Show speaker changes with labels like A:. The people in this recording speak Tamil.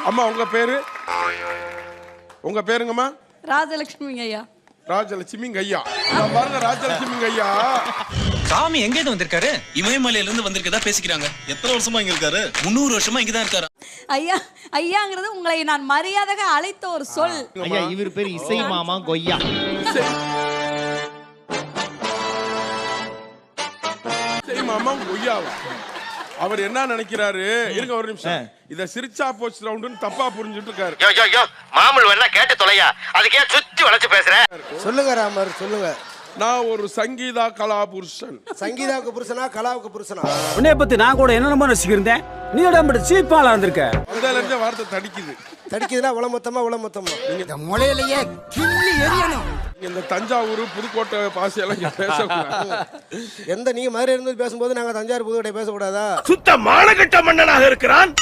A: அம்மா உங்க பேரு? உங்க பேருங்கம்மா?
B: ராஜலட்சுமி ஐயா.
A: ராஜலட்சுமி ஐயா. பாருங்க ராஜலட்சுமி ஐயா.
C: சாமி எங்க இருந்து வந்திருக்காரு? இமயமலையில இருந்து வந்திருக்கதா பேசிக்கிறாங்க. எத்தனை வருஷமா இங்க இருக்காரு? 300 வருஷமா இங்க தான் இருக்காரு.
B: ஐயா ஐயாங்கிறது உங்களை நான் மரியாதையாக அழைத்த ஒரு சொல்.
D: ஐயா இவர் பேர் இசை மாமா கொய்யா.
A: இசை மாமா கொய்யாவா? அவர் என்ன நினைக்கிறாரு? இருங்க ஒரு நிமிஷம். இத சிரிச்சா போச்சு ரவுண்டுன்னு தப்பா புரிஞ்சுட்டு இருக்காரு.
E: யோ யோ யோ மாமூல் வேணா கேட்டு தொலையா. அதுக்கே சுத்தி வளைச்சு பேசுற.
F: சொல்லுங்க ராமர் சொல்லுங்க.
A: நான் ஒரு சங்கீதா கலா புருஷன்.
F: சங்கீதாவுக்கு புருஷனா கலாவுக்கு புருஷனா?
G: உன்னைய பத்தி நான் கூட என்னென்னமோ ரசிக்கிறேன். நீ உடம்பு சீப்பாலா இருந்திருக்க.
A: வந்ததுல இருந்தே வார்த்தை தடிக்குது.
F: தடிக்குதுன்னா உள மொத்தமா
E: இந்த முளையிலேயே கிள்ளி எரியணும்.
A: இந்த தஞ்சாவூர் புதுக்கோட்டை பாசையெல்லாம் இங்க பேசக்கூடாது.
F: எந்த நீங்க மதுரை இருந்து பேசும்போது நாங்க தஞ்சாவூர் புதுக்கோட்டை பேசக்கூடாதா?
E: சுத்த மானகட்ட மன்னனாக இருக்கிறான்.